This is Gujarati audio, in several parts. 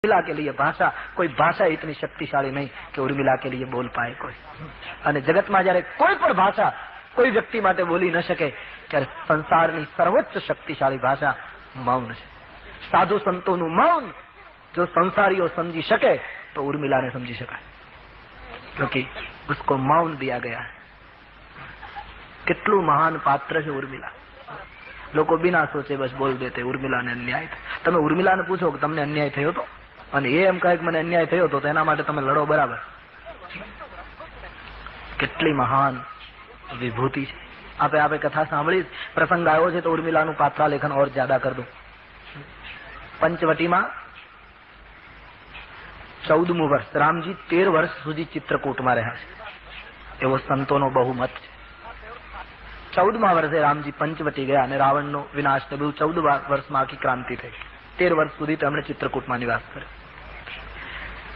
उर्मिला के लिए भाषा, कोई भाषा इतनी शक्तिशाली नहीं कि उर्मिला के लिए बोल पाए कोई। અને જગતમાં જ્યારે કોઈ પણ ભાષા કોઈ વ્યક્તિ માટે બોલી ન શકે ત્યારે સંસારની સર્વોચ્ચ શક્તિશાળી ભાષા મૌન છે। સાધુ સંતોનું મૌન જો સંસારીઓ સમજી શકે તો ઉર્મિલાને સમજી શકાય, क्योंकि उसको मौन दिया गया है। કેટલું મહાન પાત્ર છે ઉર્મિલા। લોકો बिना सोचे बस बोल देते ઉર્મિલાને અન્યાય થયો। તમે ઉર્મિલાને પૂછો કે તમને અન્યાય થયો તો, અને એ એમ કહે કે મને અન્યાય થયો તો એના માટે તમે લડો બરાબર। કેટલી મહાન વિભૂતિ છે। આપે કથા સાંભળી, પ્રસંગ આવ્યો છે તો ઉર્મિલાનું પાત્રાલેખન ઓર જ્યાદા કર દઉં। પંચવટીમાં 14મું વર્ષ, રામજી 13 વર્ષ સુધી ચિત્રકૂટમાં રહ્યા છે એવો સંતોનો બહુમત છે। 14મા વર્ષે રામજી પંચવટી ગયા અને રાવણનો વિનાશ થયો। 14 વર્ષમાં આખી ક્રાંતિ થઈ। 13 વર્ષ સુધી તેમણે ચિત્રકૂટમાં નિવાસ કર્યો।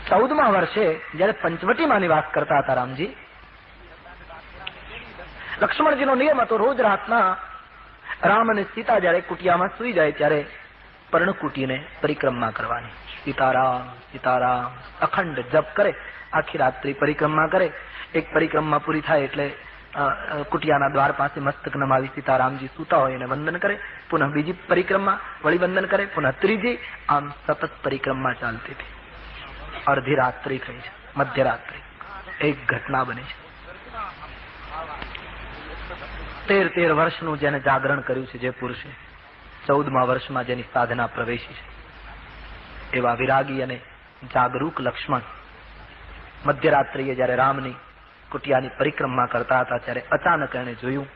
14મા વર્ષે જયારે પંચવટીમાં નિવાસ કરતા હતા રામજી, લક્ષ્મણજીનો નિયમ હતો રોજ રાતના રામ અને સીતા જયારે કુટિયામાં સુઈ જાય ત્યારે પર્ણકુટીને પરિક્રમા કરવાની। સીતારામ સીતારામ અખંડ જપ કરે, આખી રાત્રિ પરિક્રમા કરે। એક પરિક્રમા પૂરી થાય એટલે કુટિયાના દ્વાર પાસે મસ્તક નમાવી સીતારામજી સૂતા હોય એને વંદન કરે, પુનઃ બીજી પરિક્રમા વળી વંદન કરે, પુનઃ ત્રીજી, આમ સતત પરિક્રમા ચાલતી હતી। અડધી રાત્રિ થઈ છે, મધ્યરાત્રિ, એક ઘટના બની છે। 13 વર્ષનું જેને જાગરણ કર્યું છે જે પુરુષે, 14મા વર્ષમાં જેની સાધના પ્રવેશી છે એવા વિરાગી અને જાગરૂક લક્ષ્મણ મધ્યરાત્રિએ જયારે રામની કુટિયાની પરિક્રમા કરતા હતા ત્યારે અચાનક એને જોયું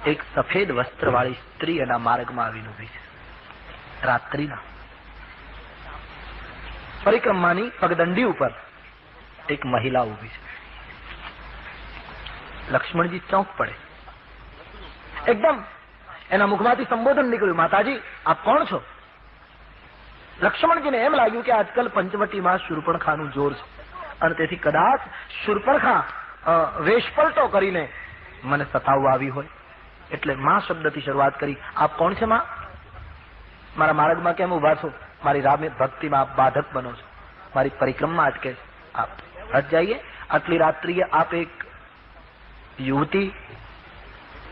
એક સફેદ વસ્ત્રવાળી સ્ત્રી એના માર્ગમાં આવીને ઉભી છે। રાત્રિના પરિક્રમાની પગદંડી ઉપર એક મહિલા ઉભી છે। લક્ષ્મણજી ચોંક પડે, એકદમ એના મુખમાંથી સંબોધન નીકળ્યું, માતાજી આપ કોણ છો? લક્ષ્મણજીને એમ લાગ્યું કે આજકાલ પંચવટીમાં શૂર્પણખાનું જોર છે અને તેથી કદાચ શૂર્પણખા વેશપલટો કરીને મને સતાવવા આવી હોય, એટલે માં શબ્દથી શરૂઆત કરી। આપ કોણ છે માં? મારા માર્ગમાં કેમ ઉભા છો? મારી રામે ભક્તિમાં આપ બાધક બનો છો, મારી પરિક્રમા અટકે છે, આપ હટ જાइए। આટલી રાત્રિએ આપ એક યુવતી,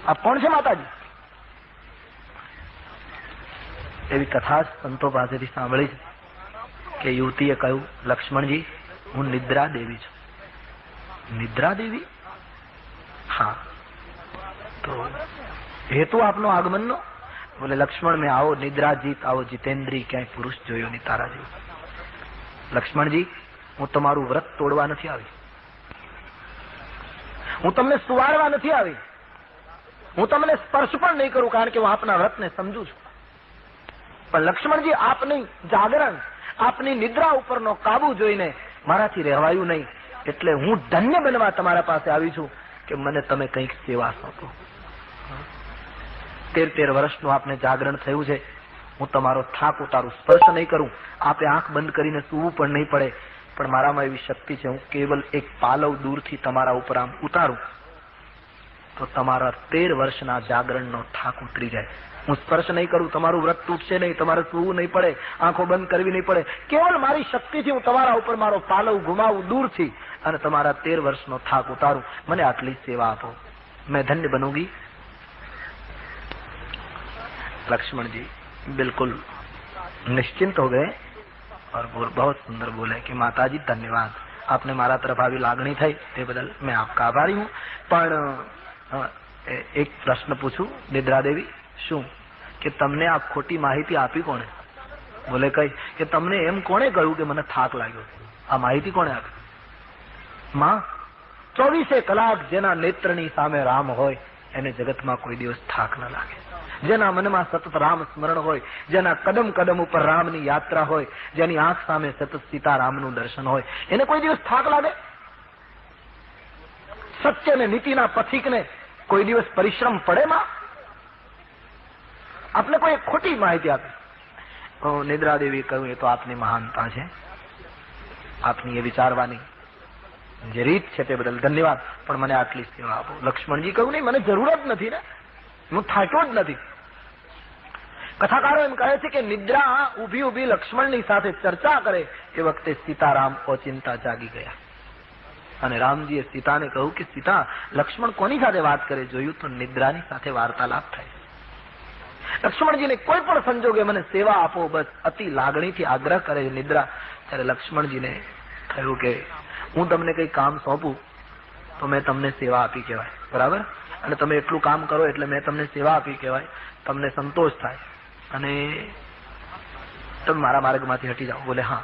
આપ કોણ છે માતાજી? એવી કથા સંતો પાસેથી સાંભળી છે કે યુવતીએ કહ્યું, લક્ષ્મણજી હું નિદ્રા દેવી છું। નિદ્રા દેવી? હા, તો હેતુ આપનો આગમનનો? બોલે લક્ષ્મણ મેં આવો નિદ્રાજીત, આવો જીતેન્દ્રી ક્યાંય પુરુષ જોયો નહીં તારા જેવો। લક્ષ્મણજી હું તમારું વ્રત તોડવા નથી આવી, હું તમને સુવાડવા નથી આવી, હું તમને સ્પર્શ પણ નહીં કરું કારણ કે હું આપના વ્રતને સમજુ છું। પણ લક્ષ્મણજી આપની જાગરણ, આપની નિદ્રા ઉપરનો કાબુ જોઈને મારાથી રહેવાયું નહીં, એટલે હું ધન્ય બનવા તમારા પાસે આવી છું કે મને તમે કંઈક સેવા સોંપો। 13 વર્ષનું આપને જાગરણ થયું છે, હું તમારો થાક ઉતારું, સ્પર્શ નહીં કરું, આપે આંખ બંધ કરીને સૂવું પણ નહીં પડે, પણ મારામાં એવી શક્તિ છે, હું કેવલ એક પાલવ દૂરથી તમારા ઉપર આમ ઉતારું તો તમારા 13 વર્ષના જાગરણનો થાક ઉતરી જાય। હું સ્પર્શ નહીં કરું, તમારું વ્રત તૂટશે નહીં, તમારે સૂવું નહીં પડે, આંખો બંધ કરવી નહીં પડે, કેવલ મારી શક્તિથી હું તમારા ઉપર મારો પાલવ ઘુમાવું દૂરથી અને તમારા 13 વર્ષનો થાક ઉતારું, મને આટલી સેવા આપો, मैं धन्य बनूंगी। लक्ष्मण जी बिल्कुल निश्चिंत हो गए और बहुत सुंदर बोले कि माताजी धन्यवाद, आपने मारा तरफ આવી લાગણી થઈ તે બદલ मैं आपका आभारी हूँ। પણ એક પ્રશ્ન પૂછું નિદ્રા દેવી, શું કે તમને આ ખોટી માહિતી આપી કોણે? બોલે કઈ કે તમને એમ કોણે કહ્યું કે મને થાક લાગ્યો? આ માહિતી કોણે આપી? માં 24 કલાક જેના નેત્રની સામે રામ હોય એને જગતમાં કોઈ દિવસ થાક ન લાગે। જેના મનમાં સતત રામ સ્મરણ હોય, જેના કદમ કદમ ઉપર રામની યાત્રા હોય, જેની આંખ સામે સતત સીતારામનું દર્શન હોય, એને કોઈ દિવસ થાક લાગે? સત્ય ને નીતિના પથિકને કોઈ દિવસ પરિશ્રમ પડે? માં આપને કોઈ ખોટી માહિતી આપી। નિદ્રા દેવી કહ્યું એ તો આપની મહાનતા છે, આપની એ વિચારવાની જે રીત છે તે બદલ ધન્યવાદ, પણ મને આટલી સેવા આપો। લક્ષ્મણજી કહ્યું નહીં, મને જરૂર જ નથી ને, હું થાક્યો જ નથી। કથાકારો એમ કહે છે કે નિદ્રા ઉભી ઉભી લક્ષ્મણની સાથે ચર્ચા કરે એ વખતે સીતારામ ઓચિંતા જાગી ગયા અને રામજીએ સીતાને કહ્યું કે સીતા, લક્ષ્મણ કોની સાથે વાત કરે? જોયું તો નિદ્રાની સાથે વાર્તાલાપ થાય. લક્ષ્મણજીને કોઈ પણ સંજોગે મને સેવા આપો, બસ અતિ લાગણીથી આગ્રહ કરે નિદ્રા. ત્યારે લક્ષ્મણજીને થયું કે હું તમને કઈ કામ સોંપું તો મેં તમને સેવા આપી કહેવાય, બરાબર? અને તમે એટલું કામ કરો એટલે મેં તમને સેવા આપી કહેવાય, તમને સંતોષ થાય અને તમે મારા માર્ગમાંથી હટી જાઓ. બોલે હા.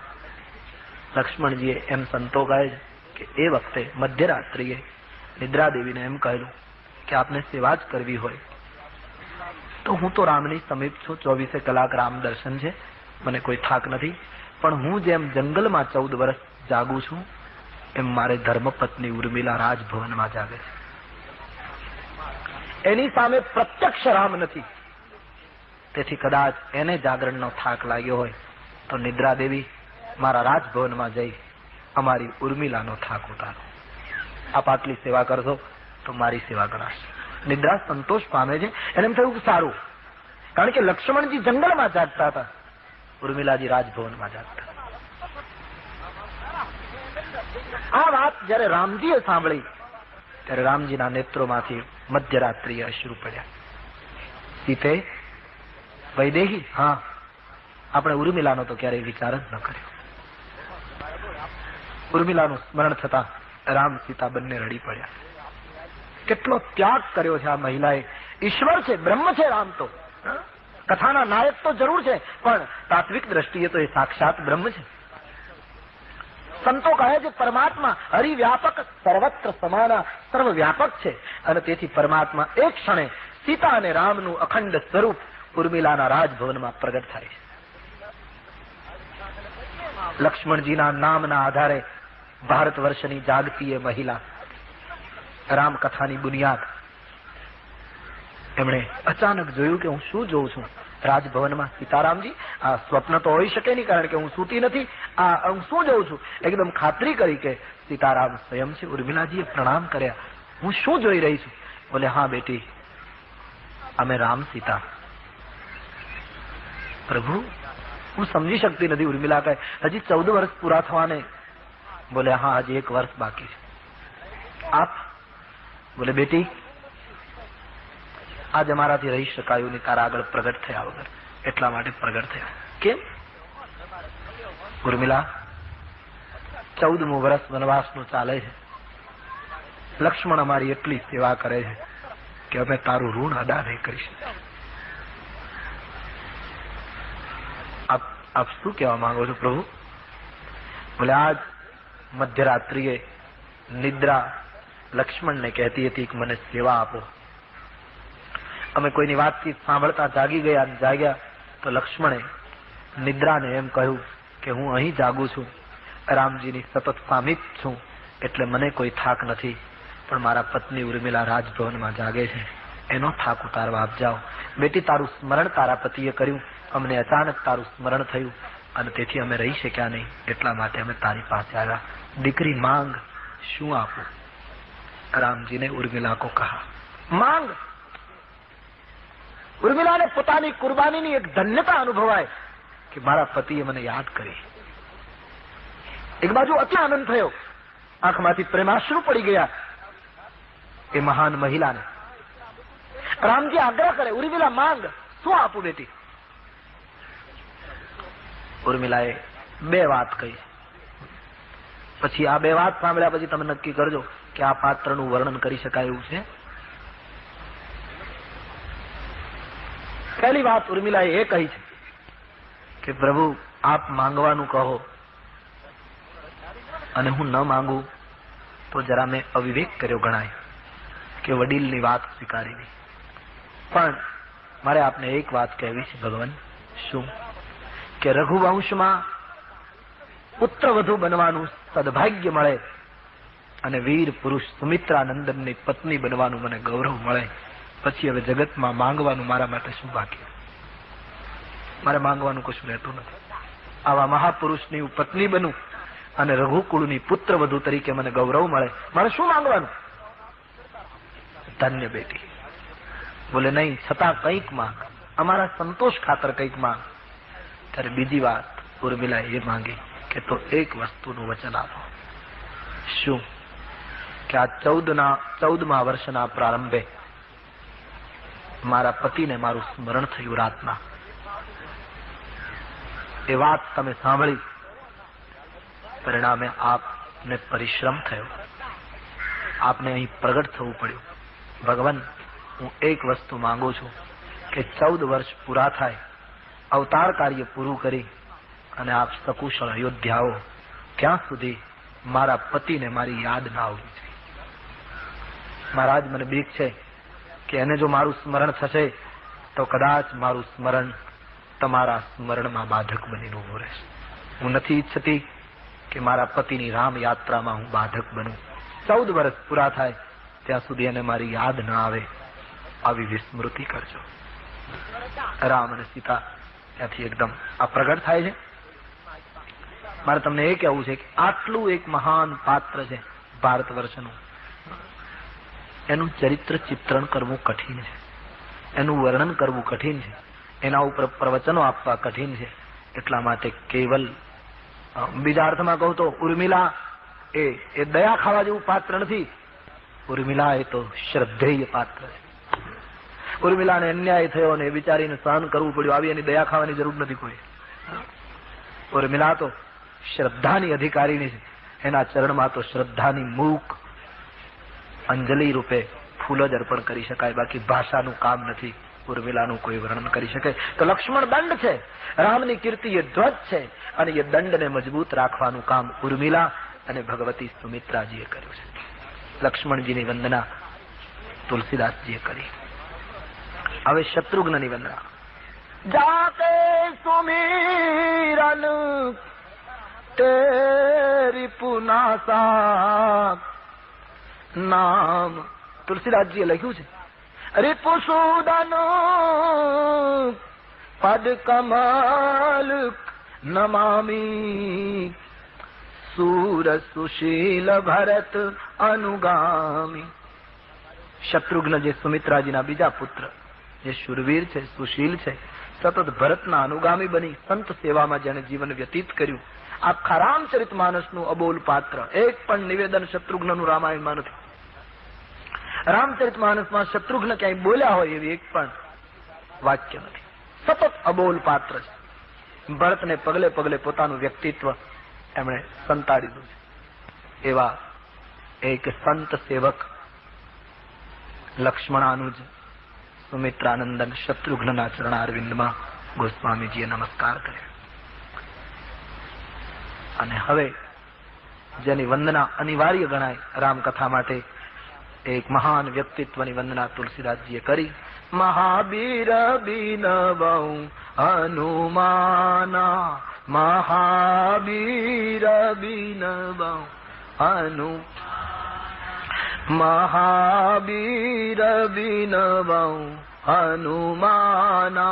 લક્ષ્મણજીએ એમ સંતો કહે છે કે એ વખતે મધ્યરાત્રિએ નિદ્રા દેવીને એમ કહેલું કે આપને સેવા જ કરવી હોય તો હું તો રામની સમીપ છું, 24 કલાક રામ દર્શન છે, મને કોઈ થાક નથી, પણ હું જેમ જંગલમાં 14 વર્ષ જાગું છું એમ મારે ધર્મપત્ની ઉર્મિલા રાજભવનમાં જાગે છે. એની સામે પ્રત્યક્ષ રામ નથી, તેથી કદાચ એને જાગરણનો થાક લાગ્યો હોય તો નિદ્રા દેવી મારા રાજભવનમાં જઈ અમારી ઉર્મિલાનો થાક ઉતારો. આપ આટલી સેવા કરશો તો મારી સેવા કરાશે. નિદ્રા સંતોષ પામે છે. એને એમ થયું કે સારું, કારણ કે લક્ષ્મણજી જંગલમાં જાગતા હતા, ઉર્મિલાજી રાજભવનમાં જાગતા. આ વાત જયારે રામજીએ સાંભળી ત્યારે રામજીના નેત્રોમાંથી મધ્યરાત્રિએ અશ્રુ પડ્યા. સીતે, વૈદેહી, હા, આપણે ઉર્મિલાનો તો ક્યારેય વિચાર જ ન કર્યો. ઉર્મિલાનું સ્મરણ થતા રામ સીતા બંને રડી પડ્યા. કેટલો ત્યાગ કર્યો છે આ મહિલાએ. ઈશ્વર છે, બ્રહ્મ છે રામ તો, કથાના નાયક તો જરૂર છે, પણ તાત્વિક દ્રષ્ટિએ તો એ સાક્ષાત બ્રહ્મ છે. સંતો કહે છે પરમાત્મા હરિવ્યાપક, સર્વત્ર સમાના, સર્વવ્યાપક છે અને તેથી પરમાત્મા એક ક્ષણે સીતા અને રામનું અખંડ સ્વરૂપ ઉર્મિલાના રાજભવનમાં પ્રગટ થાય છે. લક્ષ્મણજીના નામના આધારે ભારત વર્ષની જાગતી એ મહિલા, રામકથાની બુનિયાદ, એમણે અચાનક જોયું કે હું શું જોઉં છું રાજભવનમાં? સીતારામજી, આ સ્વપ્ન તો હોઈ શકે નહીં, કારણ કે હું સૂતી નથી. આ હું શું જોઉં છું? એકદમ ખાતરી કરી કે સીતારામ સ્વયં છે. ઉર્મિલાજીએ પ્રણામ કર્યા. હું શું જોઈ રહી છું? બોલે હા બેટી, અમે રામ સીતા. પ્રભુ, હું સમજી શકતી નથી. ઉર્મિલા કહે હજી 14 વર્ષ પૂરા થવાને. બોલે હા, હજી 1 વર્ષ બાકી છે. આપ? બોલે બેટી, આજ અમારાથી રહી શકાયું નહીં, તારા આગળ પ્રગટ થયા વગર, એટલા માટે પ્રગટ થયા. કેમ? ઉર્મિલા, 14મું વર્ષ વનવાસનું ચાલે છે. લક્ષ્મણ અમારી એટલી સેવા કરે છે કે અમે તારું ઋણ અદા નહીં કરી શકીએ. આપ શું કહેવા માંગો છો પ્રભુ? બોલે આજ મધ્યરાત્રિએ નિદ્રા લક્ષ્મણને કહેતી હતી કે મને સેવા આપો. અમે કોઈની વાતચીત સાંભળતા જાગી ગયા. જાગ્યા તો લક્ષ્મણે નિદ્રાને એમ કહ્યું કે હું અહીં જાગું છું, રામજીની સતત સામીપ છું, એટલે મને કોઈ થાક નથી, પણ મારા પત્ની ઉર્મિલા રાજભવનમાં જાગે છે, એનો થાક ઉતારવા આપ જાઓ. બેટી, તારું સ્મરણ તારા પતિએ કર્યું, અમને અચાનક તારું સ્મરણ થયું અને તેથી અમે રહી શક્યા નહીં, એટલા માટે અમે તારી પાસે આવ્યા. દીકરી માંગ, શું આપું? રામજીને ઉર્મિલા કો કહા માંગ. ઉર્મિલાને પોતાની કુરબાનીની એક ધન્યતા અનુભવાય કે મારા પતિએ મને યાદ કરી. એક બાજુ અતિ આનંદ થયો, આંખમાંથી પ્રેમાશ્રુ પડી ગયા એ મહાન મહિલાને. રામજી આગ્રહ કરે, ઉર્મિલા માંગ, શું આપું બેટી? ઉર્મિલાએ 2 વાત કહી. પછી આ 2 વાત સાંભળ્યા પછી તમે નક્કી કરજો કે આ પાત્રનું વર્ણન કરી શકાય એવું છે. પહેલી વાત ઉર્મિલાએ એ કહી છે કે પ્રભુ, આપ માંગવાનું કહો અને હું ન માંગુ તો જરા મેં અવિવેક કર્યો ગણાય કે વડીલની વાત સ્વીકારી નહીં. પણ મારે આપને એક વાત કહેવી છે ભગવાન. શું? કે રઘુવંશમાં પુત્ર વધુ બનવાનું સદભાગ્ય મળે અને વીર પુરુષ સુમિત્રાનંદનની પત્ની બનવાનું મને ગૌરવ મળે, પછી હવે જગતમાં માંગવાનું મારા માટે શું બાકી? મારે માંગવાનું કશું રહેતું નથી. આવા મહાપુરુષની હું પત્ની બનું અને રઘુકુળની પુત્ર વધુ તરીકે મને ગૌરવ મળે, મારે શું માંગવાનું? ધન્ય બેટી. બોલે નહીં, છતાં કંઈક માંગ. અમારા સંતોષ ખાતર કંઈક માંગ. ત્યારે બીજી વાત ઉર્મિલા એ માંગી કે તો એક વસ્તુનું વચન આપો. શું? કે આ 14મા વર્ષના પ્રારંભે મારા પતિને મારું સ્મરણ થયું રાતના. એ વાત તમે સાંભળી, પરિણામે આપને પરિશ્રમ થયો, આપને અહીં પ્રગટ થવું પડ્યું. ભગવાન, હું એક વસ્તુ માંગુ છું કે 14 વર્ષ પૂરા થાય, અવતાર કાર્ય પૂરું કરી અને આપ સકુશળ અયોધ્યા આવો, ત્યાં સુધી મારા પતિને મારી યાદ ના આવવી જોઈએ. મહારાજ, મને બીક છે કે એને જો મારું સ્મરણ થશે તો કદાચ મારું સ્મરણ તમારા સ્મરણમાં બાધક બનીને ઉભું રહેશે. હું નથી ઈચ્છતી કે મારા પતિની રામ યાત્રામાં હું બાધક બનું. 14 વર્ષ પૂરા થાય ત્યાં સુધી એને મારી યાદ ના આવે, આવી વિસ્મૃતિ કરજો. રામ અને સીતા ત્યાંથી એકદમ આ પ્રગટ થાય છે. મારે તમને એ કહેવું છે કે આટલું એક મહાન પાત્ર છે ભારત વર્ષનું, એનું ચરિત્ર ચિત્રણ કરવું કઠિન છે, એનું વર્ણન કરવું કઠિન છે, એના ઉપર પ્રવચનો આપવા કઠિન છે. એટલા માટે કેવલ બીજા અર્થમાં કહું તો ઉર્મિલા એ દયા ખાવા જેવું પાત્ર નથી. ઉર્મિલા એ તો શ્રદ્ધેય પાત્ર છે. ઉર્મિલાને અન્યાય થયો ને બિચારીને સહન કરવું પડ્યું, આવી એની દયા ખાવાની જરૂર નથી કોઈ. ઉર્મિલા તો શ્રદ્ધાની અધિકારીની છે. એના ચરણમાં તો શ્રદ્ધાની મૂક અંજલિ રૂપે ફૂલ જ અર્પણ કરી શકાય, બાકી ભાષાનું કામ નથી ઉર્મિલાનું કોઈ વર્ણન કરી શકે. તો લક્ષ્મણ દંડ છે, રામની કીર્તિ એ ધ્વજ છે, અને એ દંડને મજબૂત રાખવાનું કામ ઉર્મિલા અને ભગવતી સુમિત્રાજીએ કર્યું છે. લક્ષ્મણજીની વંદના તુલસીદાસજીએ કરી. હવે શત્રુઘ્નની વંદના. જાતે સુમિરન તેરી પુનાસા નામ. તુલસીદાસજીએ લખ્યું છે, રિપુસૂદન પદ કમલ નમામી સુર સુશીલ ભરત અનુગામી. શત્રુઘ્ન જે સુમિત્રાજીના બીજા પુત્ર, જે શુરવીર છે, સુશીલ છે, સતત ભરતના અનુગામી બની સંત સેવામાં જેને જીવન વ્યતીત કર્યું, આખા રામચરિતમાનસનું અબોલ પાત્ર. એક પણ નિવેદન શત્રુઘ્નનું રામાયણમાં નથી. રામચરિતમાનસમાં શત્રુઘ્ન ક્યાંય બોલ્યા હોય એવી એક પણ વાક્ય નથી. સતત અબોલ પાત્ર છે. ભરતને પગલે પગલે પોતાનું વ્યક્તિત્વ એમણે સંતાડી દીધું છે. એવા એક સંત સેવક લક્ષ્મણાનુજ સુમિત્રાનંદન શત્રુઘ્નના ચરણારવિંદમાં ગોસ્વામીજીએ નમસ્કાર કર્યા. અને હવે જેની વંદના અનિવાર્ય ગણાય રામકથા માટે, એક મહાન વ્યક્તિત્વની વંદના તુલસીદાસજીએ કરી. મહાવીર બિનવઉ હનુમાના, મહાવીર બિનવઉ હનુ, મહાવીર બિનવઉ હનુમાના,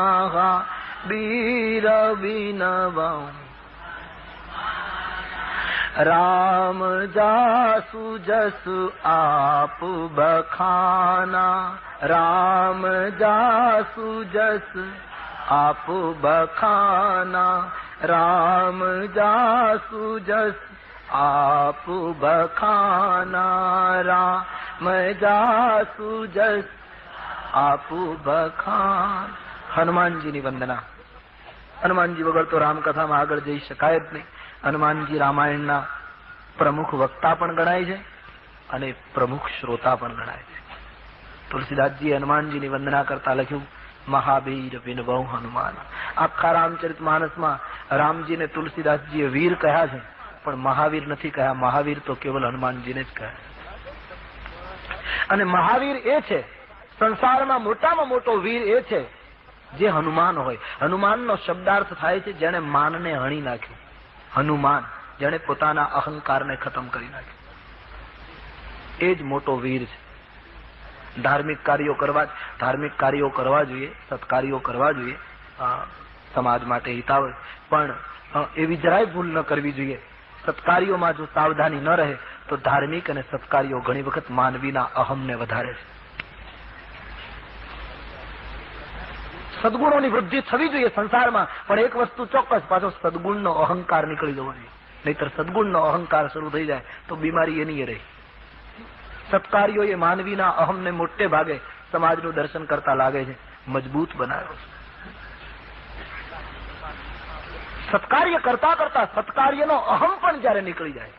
મહાવીર બિનવઉ રામ જાસુ જસ આપ બખાના, રામ જાસુ જસ આપ બખાના, રામ જાસુ જસ આપ બખાના, રામ જાસુ જસ આપ બખાન. હનુમાનજીની વંદના. હનુમાનજી વગર તો રામકથામાં આગળ જઈ શકાય જ નહીં. હનુમાનજી રામાયણના પ્રમુખ વક્તા પણ ગણાય છે અને પ્રમુખ શ્રોતા પણ ગણાય છે. તુલસીદાસજીએ હનુમાનજીની વંદના કરતા લખ્યું, મહાવીર વિનવઉ હનુમાન. આખા રામચરિતમાનસમાં રામજીને તુલસીદાસજીએ વીર કહ્યા છે, પણ મહાવીર નથી કહ્યા. મહાવીર તો કેવલ હનુમાનજીને જ કહ્યા. અને મહાવીર એ છે, સંસારમાં મોટામાં મોટો વીર એ છે જે હનુમાન હોય. હનુમાનનો શબ્દાર્થ થાય છે જેને માનને હણી નાખ્યું. હનુમાન જેને પોતાના અહંકારને ખતમ કરી નાખ્યું, એ જ મોટો વીર છે. ધાર્મિક કાર્યો કરવા જોઈએ, સત્કાર્યો કરવા જોઈએ, સમાજ માટે હિતાવ, પણ એવી જરાય ભૂલ ન કરવી જોઈએ. સત્કાર્યોમાં જો સાવધાની ન રહે તો ધાર્મિક અને સત્કાર્યો ઘણી વખત માનવીના અહમને વધારે છે. સદગુણોની વૃદ્ધિ થવી જોઈએ સંસારમાં, પણ એક વસ્તુ ચોક્કસ, પાછો સદગુણનો અહંકાર નીકળી જવો જોઈએ. નહીતર સદગુણનો અહંકાર શરૂ થઈ જાય તો બીમારી એની એ રહી. સત્કાર્યોએ માનવીના અહમને મોટે ભાગે સમાજનું દર્શન કરતા લાગે છે મજબૂત બનાવ્યો. સત્કાર્ય કરતા કરતા સત્કાર્યનો અહમ પણ જયારે નીકળી જાય.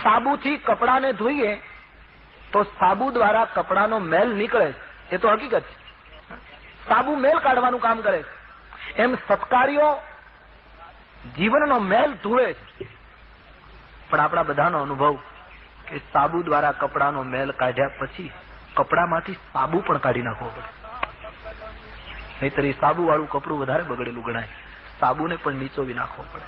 સાબુથી કપડાને ધોઈએ તો સાબુ દ્વારા કપડાનો મેલ નીકળે, એ તો હકીકત છે. સાબુ મેલ કાઢવાનું કામ કરે છે. એમ સત્કાર્યો જીવનનો મેલ ધોવે છે. પણ આપણા બધાનો અનુભવ કે સાબુ દ્વારા કપડાનો મેલ કાઢ્યા પછી કપડામાંથી સાબુ પણ કાઢી નાખવો પડે, નહીતર એ સાબુ વાળું કપડું વધારે બગડેલું ગણાય. સાબુને પણ નીચોવી નાખવો પડે.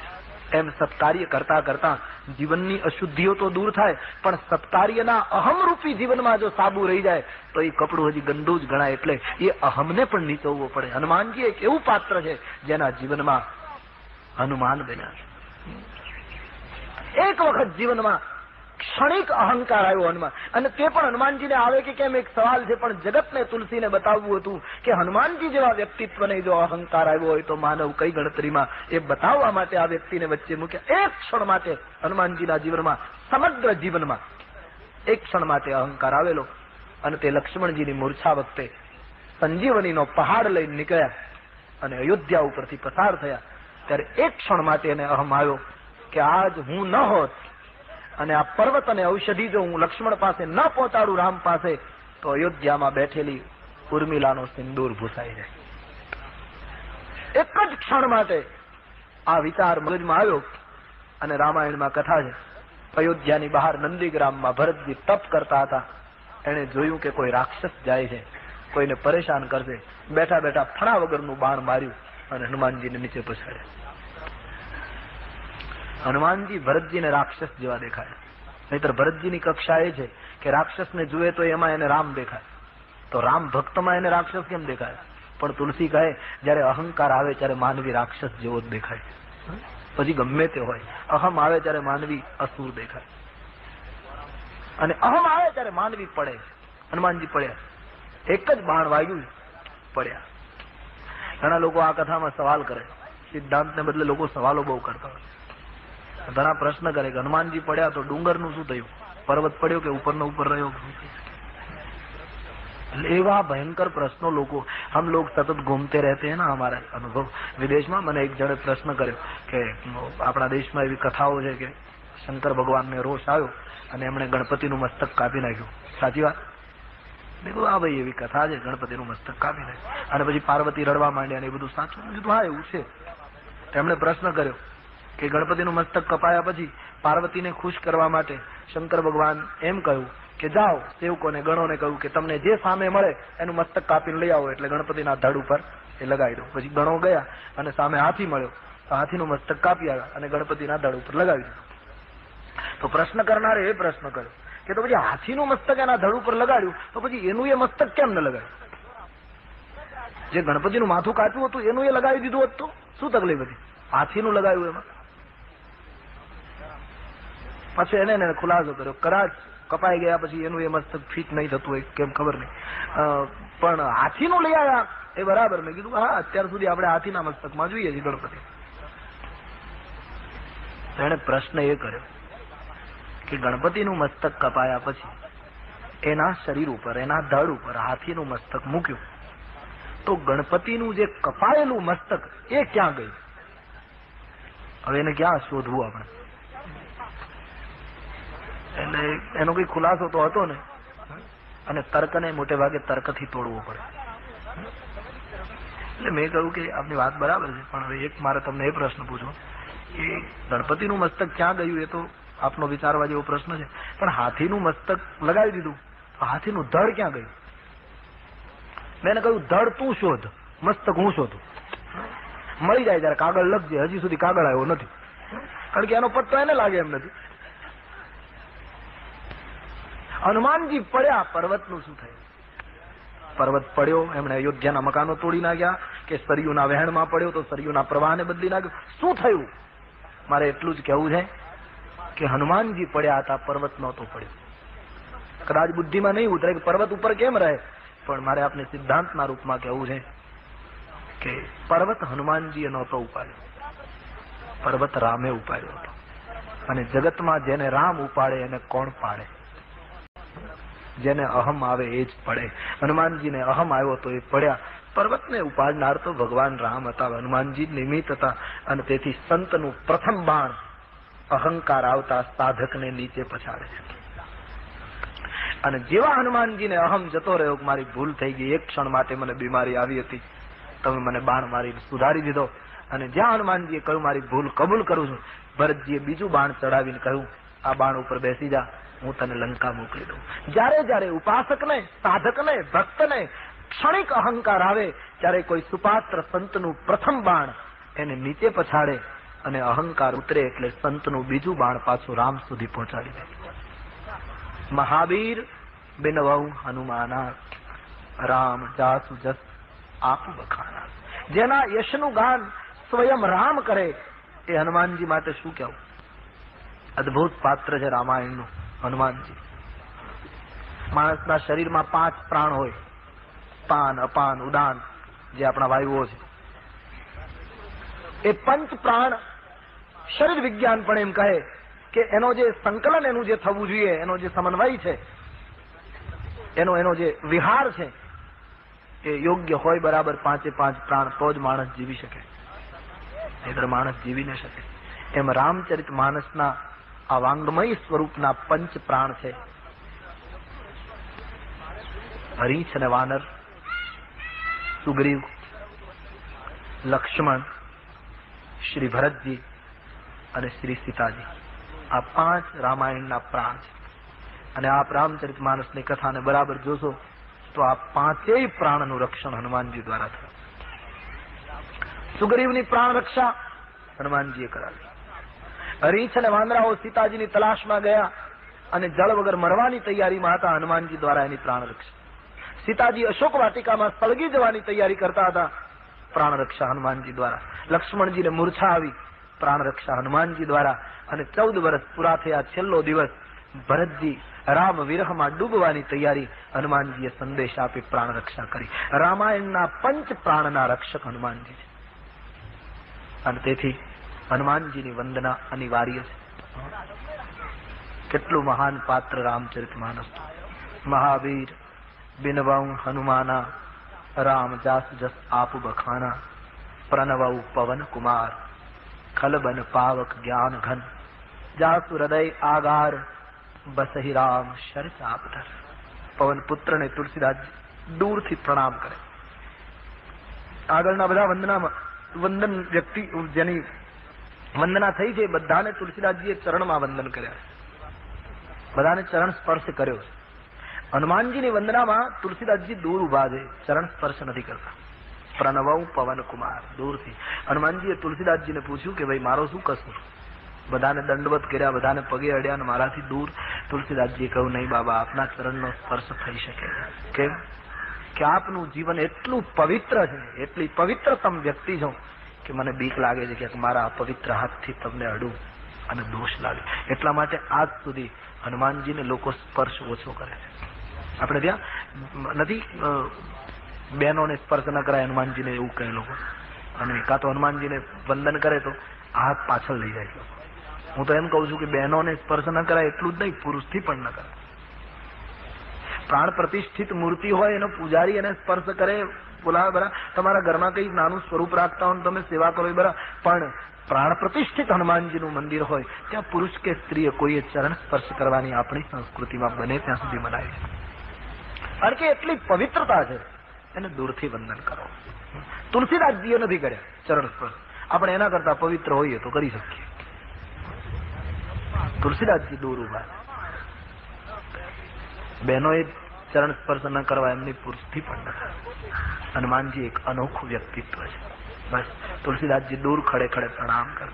એમ સત્કાર્ય કરતા કરતા જીવનની અશુદ્ધિઓ તો દૂર થાય, પણ સત્કાર્યના અહમરૂપી જીવનમાં જો સાબુ રહી જાય તો એ કપડું હજી ગંદુ જ ગણાય. એટલે એ અહમને પણ નીચોવવો પડે. હનુમાનજી એક એવું પાત્ર છે જેના જીવનમાં હનુમાન બન્યા છે. એક વખત જીવનમાં ક્ષણિક અહંકાર આવ્યો હનુમાન, અને તે પણ હનુમાનજીને આવે કે કેમ એક સવાલ છે, પણ જગતને તુલસીને બતાવવું હતું કે હનુમાનજી જેવા વ્યક્તિત્વને જો અહંકાર આવ્યો હોય તો માનવ કઈ ગણતરીમાં, એ બતાવવા માટે આ વ્યક્તિને વચ્ચે મૂક્યા. એક ક્ષણ માટે હનુમાનજીના જીવનમાં, સમગ્ર જીવનમાં એક ક્ષણ માટે અહંકાર આવેલો, અને તે લક્ષ્મણજીની મૂર્છા વખતે સંજીવનીનો પહાડ લઈને નીકળ્યા અને અયોધ્યા ઉપરથી પસાર થયા, ત્યારે એક ક્ષણ માટે એને અહમ આવ્યો કે આજ હું ન હોત અને આ પર્વત અને ઔષધિ જો હું લક્ષ્મણ પાસે ન પહોંચાડું રામ પાસે, તો અયોધ્યામાં બેઠેલી ઉર્મિલાનો સિંદૂર ભૂસાઈ જાય. એક જ ક્ષણ માટે આ વિચાર મગજમાં આવ્યો. અને રામાયણમાં કથા છે, અયોધ્યાની બહાર નંદીગ્રામમાં ભરતજી તપ કરતા હતા. એને જોયું કે કોઈ રાક્ષસ જાય છે, કોઈને પરેશાન કરશે. બેઠા બેઠા ફણા વગરનું બાણ માર્યું અને હનુમાનજીને નીચે પછાડ્યા. હનુમાનજી ભરતજીને રાક્ષસ જેવા દેખાય. નહીતર ભરતજીની કક્ષા એ છે કે રાક્ષસને જુએ તો એમાં એને રામ દેખાય, તો રામ ભક્તમાં એને રાક્ષસ કેમ દેખાય? પણ તુલસી કહે જયારે અહંકાર આવે ત્યારે માનવી રાક્ષસ જેવો જ દેખાય. પછી ગમે તે હોય, અહમ આવે ત્યારે માનવી અસુર દેખાય, અને અહમ આવે ત્યારે માનવી પડે. હનુમાનજી પડ્યા, એક જ બાણ વાગ્યું, પડ્યા. ઘણા લોકો આ કથામાં સવાલ કરે, સિદ્ધાંતને બદલે લોકો સવાલો બહુ કરતા હોય. ઘણા પ્રશ્ન કરે કે હનુમાનજી પડ્યા તો ડુંગરનું શું થયું? પર્વત પડ્યો કે ઉપરનો ઉપર રહ્યો? એવા ભયંકર પ્રશ્નો લોકો, હમ લોग સતત ઘૂમતે રહેતે हैं ना. हमारा अनुभव વિદેશમાં મને એક જણે પ્રશ્ન કર્યો કે આપણા દેશમાં એવી કથાઓ છે કે શંકર ભગવાનને રોષ આવ્યો અને એમણે ગણપતિનું મસ્તક કાપી નાખ્યું. સાચી વાત? મેં હા ભાઈ એવી કથા છે, ગણપતિનું મસ્તક કાપી નાખ્યું અને પછી પાર્વતી રડવા માંડ્યા ને એ બધું સાચું? મેં કીધું હા એવું છે. તેમણે પ્રશ્ન કર્યો કે ગણપતિનું મસ્તક કપાયા પછી પાર્વતીને ખુશ કરવા માટે શંકર ભગવાન એમ કહ્યું કે જાઓ સેવકોને ગણોને કહ્યું કે તમને જે સામે મળે એનું મસ્તક કાપીને લઈ આવો, એટલે ગણપતિના ધડ ઉપર એ લગાવી દો. પછી ગણો ગયા અને સામે હાથી મળ્યો, તો હાથીનું મસ્તક કાપી આવ્યા અને ગણપતિના ધડ ઉપર લગાવી દીધું. તો પ્રશ્ન કરનારે એ પ્રશ્ન કર્યો કે તો પછી હાથીનું મસ્તક એના ધડ ઉપર લગાડ્યું, તો પછી એનું એ મસ્તક કેમ ન લગાડ્યું? જે ગણપતિનું માથું કાપ્યું હતું એનું એ લગાવી દીધું હોત તો શું તકલીફ હતી? હાથીનું લગાવ્યું એમાં. પછી એને ખુલાસો કર્યો, કદાચ કપાઈ ગયા પછી એનું એ મસ્તક ફિટ નહીં થતું હોય કેમ ખબર નહીં, પણ હાથીનું લઈ આવ્યા એ બરાબર. મેં કીધું હા અત્યાર સુધી આપણે હાથીના મસ્તકમાં જોઈએ છીએ ગણપતિ. એને પ્રશ્ન એ કર્યો કે ગણપતિનું મસ્તક કપાયા પછી એના શરીર ઉપર, એના ધડ ઉપર હાથીનું મસ્તક મૂક્યું, તો ગણપતિનું જે કપાયેલું મસ્તક એ ક્યાં ગયું? હવે એને ક્યાં શોધવું આપણે? એટલે એનો કઈ ખુલાસો તો હતો ને, અને તર્કને મોટે ભાગે તર્કથી તોડવો પડે. એટલે મેં કહ્યું કે આપની વાત બરાબર છે, પણ હવે એક મારે તમને એ પ્રશ્ન પૂછવો, એ ગણપતિનું મસ્તક ક્યાં ગયું એ તો આપનો વિચારવા જેવો પ્રશ્ન છે, પણ હાથીનું મસ્તક લગાવી દીધું, તો હાથીનું ધડ ક્યાં ગયું? મેં એને કહ્યું ધડ તું શોધ, મસ્તક હું શોધું. મળી જાય ત્યારે કાગળ લખજે. હજી સુધી કાગળ આવ્યો નથી, કારણ કે એનો પત્તો એને લાગે એમ નથી. હનુમાનજી પડ્યા, પર્વતનું શું થયું? પર્વત પડ્યો, એમણે અયોધ્યાના મકાનો તોડી નાખ્યા, કે સરયુના વહેણમાં પડ્યો તો સરયુના પ્રવાહને બદલી નાખ્યો? શું થયું? મારે એટલું જ કહેવું છે કે હનુમાનજી પડ્યા હતા, પર્વત નહોતો પડ્યો. કદાચ બુદ્ધિમાં નહીં ઉતરે કે પર્વત ઉપર કેમ રહે, પણ મારે આપને સિદ્ધાંતના રૂપમાં કહેવું છે કે પર્વત હનુમાનજીએ નહોતો ઉપાડ્યો, પર્વત રામે ઉપાડ્યો હતો. અને જગતમાં જેને રામ ઉપાડે એને કોણ પાડે? જેને અહમ આવે એ જ પડે. હનુમાનજીને અહમ આવ્યો તો એ પડ્યા. પર્વતને ઉપાડનાર તો ભગવાન રામ હતા, હનુમાનજી નિમિત્ત હતા. અને તેથી સંતનું પ્રથમ બાણ અહંકાર આવતા સાધકને નીચે પછાડે છે. અને જેવા હનુમાનજીને અહમ જતો રહ્યો, મારી ભૂલ થઈ ગઈ, એક ક્ષણ માટે મને બીમારી આવી હતી, તમે મને બાણ મારી સુધારી દીધો. અને જ્યાં હનુમાનજીએ કહ્યું મારી ભૂલ કબૂલ કરું છું, ભરતજીએ બીજું બાણ ચડાવીને કહ્યું આ બાણ ઉપર બેસી જા, હું તને લંકા મોકલી દઉં. જ્યારે જ્યારે ઉપાસકને, સાધકને, ભક્તને ક્ષણિક અહંકાર આવે ત્યારે કોઈ સુપાત્ર સંતનું પ્રથમ બાણ એને નીચે પછાડે અને અહંકાર ઉતરે એટલે સંતનું બીજું બાણ પાછું રામ સુધી પહોંચાડી દે. મહાવીર બિનવઉ હનુમાના, રામ જાસુ જસ આપુ બખાના. જેના યશનું ગાન સ્વયં રામ કરે એ હનુમાનજી માટે શું કહેવું? અદભુત પાત્ર છે રામાયણનું હનુમાનજી. માણસના શરીરમાં 5 પ્રાણ હોય, પાન, અપાન, ઉદાન, જે આપણા વાયુઓ છે. એ 5 પ્રાણ શરીર વિજ્ઞાન પણ એમ કહે કે એનો જે સંકલન એનું જે થવું જોઈએ, એનો જે સમન્વય છે, એનો જે વિહાર છે એ યોગ્ય હોય બરાબર 5 પ્રાણ તો જ માણસ જીવી શકે, નહીંતર માણસ જીવી ન શકે. એમ રામચરિત માનસના આ વાંગમય સ્વરૂપના 5 પ્રાણ છે. હરીછ અને વાનર, સુગ્રીવ, લક્ષ્મણ, શ્રી ભરતજી અને શ્રી સીતાજી. આ 5 રામાયણના પ્રાણ છે. અને આપ રામચરિત માનસની કથાને બરાબર જોશો તો આ 5 પ્રાણનું રક્ષણ હનુમાનજી દ્વારા થયું. સુગ્રીવની પ્રાણ રક્ષા હનુમાનજીએ કરાવી. હરીછ અને વાંદરાઓ સીતાજીની તલાશમાં ગયા અને જળ વગર મરવાની તૈયારીમાં હતા, હનુમાનજી દ્વારા એની પ્રાણ રક્ષા. સીતાજી અશોક વાટિકામાં સળગી જવાની તૈયારી કરતા હતા, પ્રાણ રક્ષા હનુમાનજી દ્વારા. લક્ષ્મણજીને મૂર્છા આવી, પ્રાણ રક્ષા હનુમાનજી દ્વારા. અને 14 વર્ષ પૂરા થયા, છેલ્લો દિવસ ભરતજી રામ વિરહમાં ડૂબવાની તૈયારી, હનુમાનજીએ સંદેશ આપી પ્રાણ રક્ષા કરી. રામાયણના 5 પ્રાણના રક્ષક હનુમાનજી છે. અને તેથી હનુમાનજીની વંદના અનિવાર્ય છે. કેટલું મહાન પાત્ર રામચરિત માનસ. મહાવીર બિનવઉ હનુમાના, રામ જાસ જસ આપુ બખાના, પ્રણવઉ પવન કુમાર, ખલબન પાવક જ્ઞાન ઘન, જાસુ હૃદય આગાર, બસહી રામ શર ચાપધર. પવન પુત્રને તુલસીદાસ દૂરથી પ્રણામ કરે. આગળના બધા વંદન વ્યક્તિ જેની વંદના થઈ છે બધાને તુલસીદાસજીએ ચરણમાં વંદન કર્યા, બધાને ચરણ સ્પર્શ કર્યો. હનુમાનજીની વંદનામાં તુલસીદાસજી દૂર ઉભા છે, ચરણ સ્પર્શ નથી કરતા. પ્રણવઉ પવન કુમાર, દૂરથી. હનુમાનજીએ તુલસીદાસજીને પૂછ્યું કે ભાઈ મારો શું કસૂર? બધાને દંડવત કર્યા, બધાને પગે અડ્યા અને મારાથી દૂર. તુલસીદાસજીએ કહ્યું નહીં બાબા, આપના ચરણનો સ્પર્શ થઈ શકે. કેમ કે આપનું જીવન એટલું પવિત્ર છે, એટલી પવિત્રતમ વ્યક્તિ છો કે મને બીક લાગે છે કે મારા પવિત્ર હાથથી તમને અડું અને દોષ લાગે. એટલા માટે આજ સુધી હનુમાનજીને લોકો સ્પર્શ ઓછો કરે છે. આપણે ત્યાં નથી બહેનોને સ્પર્શ ન કરાય હનુમાનજીને, એવું કહે લોકો. અને કાં તો હનુમાનજીને વંદન કરે તો હાથ પાછળ લઈ જાય. હું તો એમ કહું છું કે બહેનોને સ્પર્શ ન કરાય એટલું જ નહીં, પુરુષથી પણ ન કરાય. પ્રાણ પ્રતિષ્ઠિત મૂર્તિ હોય એનો પૂજારી એને સ્પર્શ કરે, બોલાવે બરા, તમારા ઘરમાં કઈ નાનું સ્વરૂપ રાખતા હોય તમે સેવા કરો બરા, પણ પ્રાણ પ્રતિષ્ઠિત હનુમાનજીનું મંદિર હોય ત્યાં પુરુષ કે સ્ત્રીએ કોઈએ ચરણ સ્પર્શ કરવાની આપણી સંસ્કૃતિમાં બને ત્યાં સુધી મનાય છે. કારણ કે એટલી પવિત્રતા છે, એને દૂરથી વંદન કરો. તુલસીદાસજીએ નથી કર્યા ચરણ સ્પર્શ, આપણે એના કરતા પવિત્ર હોઈએ તો કરી શકીએ. તુલસીદાસજી દૂર ઉભા. બહેનોએ ચરણ સ્પર્શ ન કરવા એમની પુરુષથી પણ ન. હનુમાનજી એક અનોખું વ્યક્તિત્વ છે. બસ તુલસીદાસજી દૂર ખડે ખડે પ્રણામ કરે.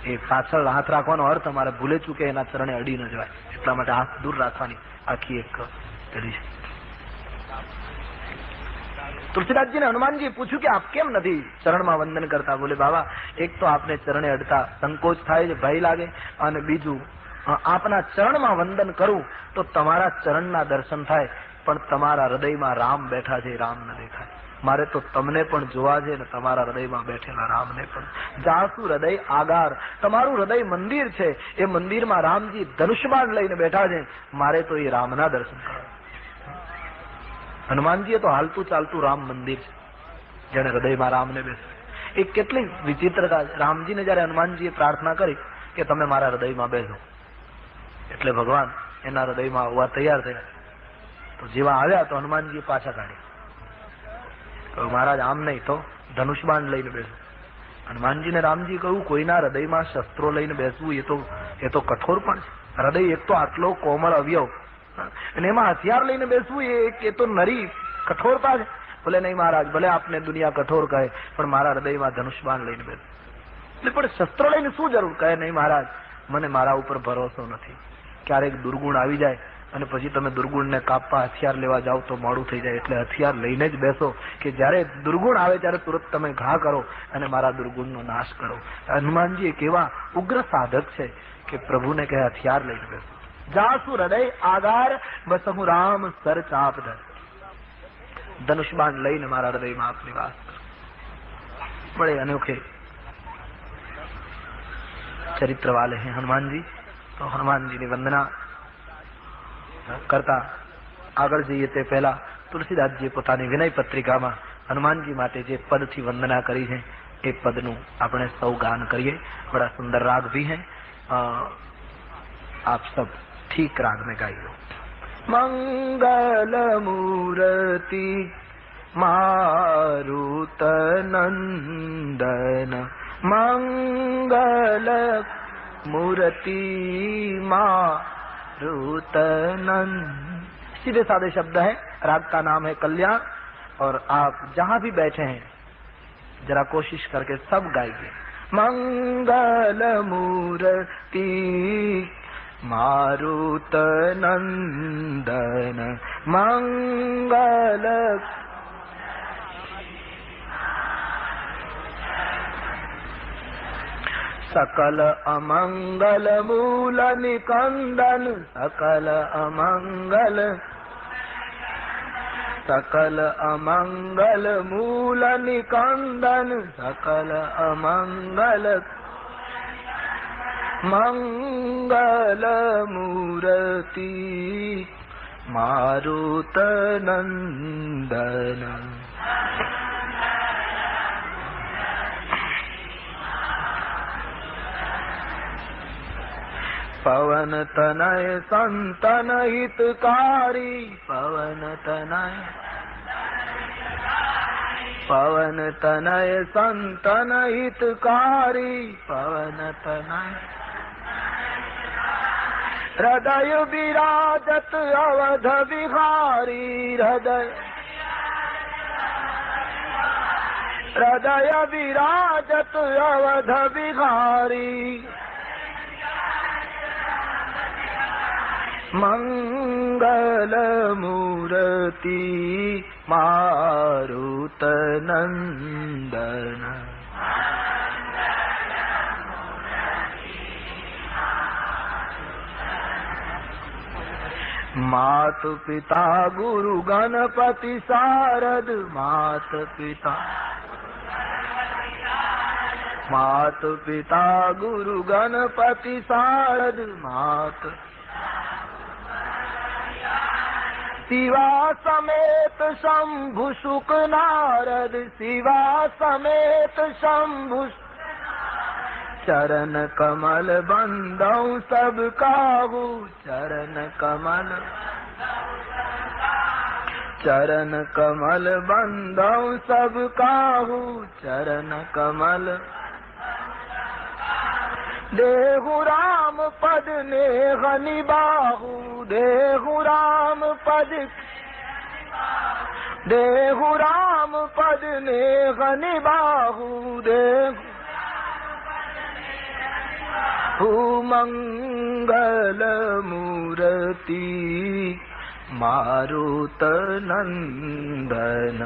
એ પાછળ હાથ રાખવાનો અર્થ અમારે ભૂલે ચૂકે એના ચરણે અડી ન જવાય, એટલા માટે હાથ દૂર રાખવાની આખી એક પેલી છે. તુલસીદાસજીને હનુમાનજીએ પૂછ્યું કે આપ કેમ નથી ચરણમાં વંદન કરતા? બોલે બાબા, એક તો આપને ચરણે અડતા સંકોચ થાય છે, ભય લાગે, અને બીજું આપના ચરણમાં વંદન કરું તો તમારા ચરણના દર્શન થાય પણ તમારા હૃદયમાં રામ બેઠા છે, રામ ન દેખાય. મારે તો તમને પણ જોવા છે ને તમારા હૃદયમાં બેઠેલા રામને પણ. જાસુ હૃદય આગાર, તમારું હૃદય મંદિર છે, એ મંદિરમાં રામજી ધનુષ્યબાણ લઈને બેઠા છે. મારે તો એ રામના દર્શન કરવા. હનુમાનજીએ તો હાલતું ચાલતું રામ મંદિર છે, જેને હૃદયમાં રામને બેસે. એ કેટલી વિચિત્રતા છે. રામજીને જયારે હનુમાનજીએ પ્રાર્થના કરી કે તમે મારા હૃદયમાં બેસો, એટલે ભગવાન એના હૃદયમાં આવવા તૈયાર થયા. તો જેવા આવ્યા તો હનુમાનજીએ પાછા કાઢ્યા. મહારાજ આમ નહીં, તો ધનુષ્યબાણ લઈને બેસો. હનુમાનજીને રામજી કહ્યું, કોઈના હૃદયમાં શસ્ત્રો લઈને બેસવું એ તો કઠોર પણ છે. હૃદય એક તો આટલો કોમળ અવયવ, અને એમાં હથિયાર લઈને બેસવું એ તો નરી કઠોરતા છે. બોલે નહીં મહારાજ, ભલે આપને દુનિયા કઠોર કહે, પણ મારા હૃદયમાં ધનુષ્યબાણ લઈને બેસો. એટલે પણ શસ્ત્ર લઈને શું જરૂર? કહે નહીં મહારાજ, મને મારા ઉપર ભરોસો નથી. ક્યારેક દુર્ગુણ આવી જાય અને પછી તમે દુર્ગુણને કાપવા હથિયાર લેવા જાઓ તો મોડું થઈ જાય. એટલે હથિયાર લઈને જ બેસો કે જ્યારે દુર્ગુણ આવે ત્યારે તુરંત તમે ઘા કરો અને મારા દુર્ગુણનો નાશ કરો. હનુમાનજી એક એવા ઉગ્ર સાધક છે કે પ્રભુને કહે હથિયાર લઈને બેસો. જાસુ હૃદય આગાર બસહુ રામ સર ચાપ ધર. ધનુષ્યબાણ લઈને મારા હૃદયમાં આપ નિવાસ કરો. बड़े अनोखे चरित्र वाले हैं हनुमान जी. तो हनुमान जी ની વંદના કરતા આગળ જઈએ તે પહેલા તુલસીદાસજીએ પોતાની વિનય પત્રિકામાં હનુમાનજી માટે જે પદથી વંદના કરી છે એ પદનું આપણે સૌ ગાન કરીએ. बड़ा सुंदर राग भी है, आप सब ठीक राग में गाइए. मंगल मूर्ति मारुत नंदन, मंगल मूर्ति मारुत नंदन. सीधे साधे शब्द है. राग का नाम है कल्याण. और आप जहां भी बैठे हैं जरा कोशिश करके सब गाइए. मंगल मूर्ति मारुत नंदन, मंगल सकल अमंगल मूल निकंदन, सकल अमंगल, सकल अमंगल मूल निकंदन, सकल अमंगल मंगल मूर्ति मारुत नंदन. पवन तनय संतन हितकारी, पवन तनय, पवन तनय संतन हितकारी, पवन तनय हृदय विराजत अवध विहारी, हृदय हृदय विराजत अवध विहारी. मंगल मूर्ति मारुत नंदन. मात पिता गुरु गणपति शारद, मात पिता, मात पिता गुरु गणपति शारद, मात शिवा समेत शंभु शुक नारद, शिवा समेत शंभु चरण कमल बंदौ सब काहू, चरण कमल, चरण कमल बंदौ सब काहू, चरण कमल. देहु राम पद नेह निबाहु, देहु राम पद, देहु राम पद नेह निबाहु, देहु मंगल मूर्ति मारुत नंदन.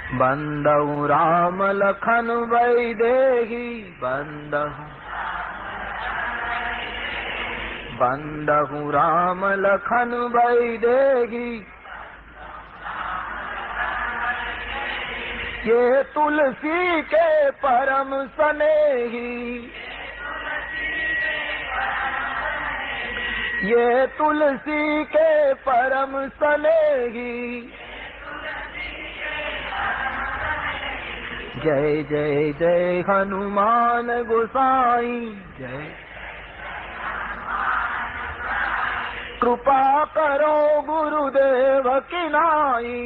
बंदहु राम लखन वैदेही बंदहु राम लखन वैदेही ये तुलसी के परम स्नेही ये तुलसी के परम स्नेही जय जय जय हनुमान गोसाई जय कृपा करो गुरुदेव की नाई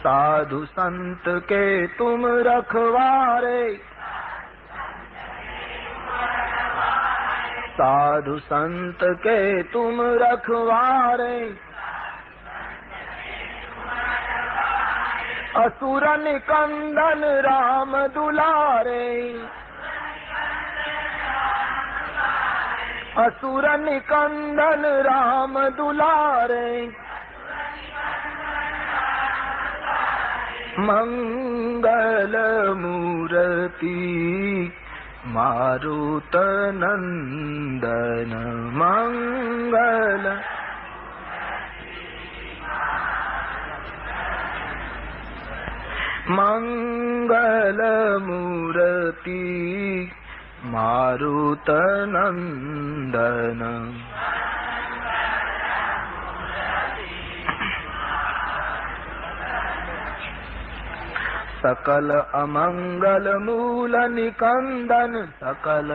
साधु संत के तुम रखवारे साधु संत के तुम रखवारे असुर निकंदन राम दुलारे असुर निकंदन राम दुलारे मंगल मूर्ति मारुत नंदन मंगल मंगल मूर्ति मारुत नंदन सकल अमंगल मूल निकंदन सकल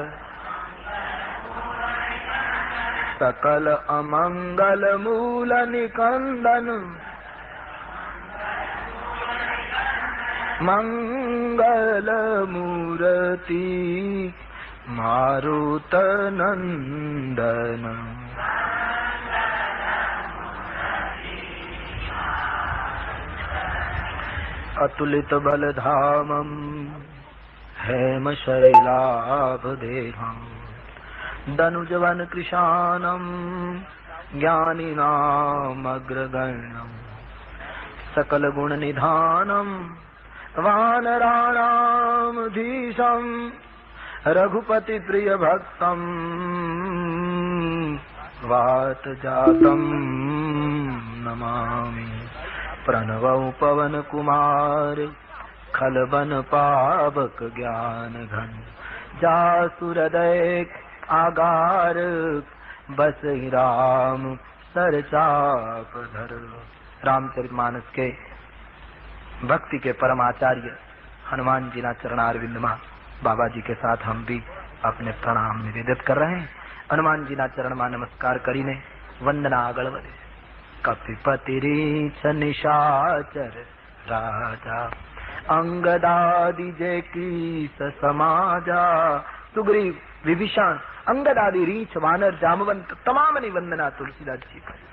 अमंगल मूल निकंदन मंगल मूर्ति मारुत नंदन अतुलित बलधामं हेम शैलाभदेहं दनुजवन कृशानं ज्ञानिनामग्रगण्यं सकल गुण निधानं वानराणामधीशं रघुपति प्रिय भक्तं वातजातं नमामि प्रणवं पवन कुमार खलबन पावक ज्ञान घन जासुरदय आगार बस राम सरचाप धर। रामचरितमानस के भक्ति के परमाचार्य हनुमान जी ना चरणारविंद में बाबा जी के साथ हम भी अपने प्रणाम निवेदित कर रहे हैं। हनुमान जी ना चरण में नमस्कार करीने वंदना आगळ वधे। कपिपति रीछ निशाचर राजा अंगदादि जय कीस समाजा। सुग्रीव विभीषण अंगदादि रीछ वानर जामवंत तमाम ની વંદના તુલસીદાસ જી કરે।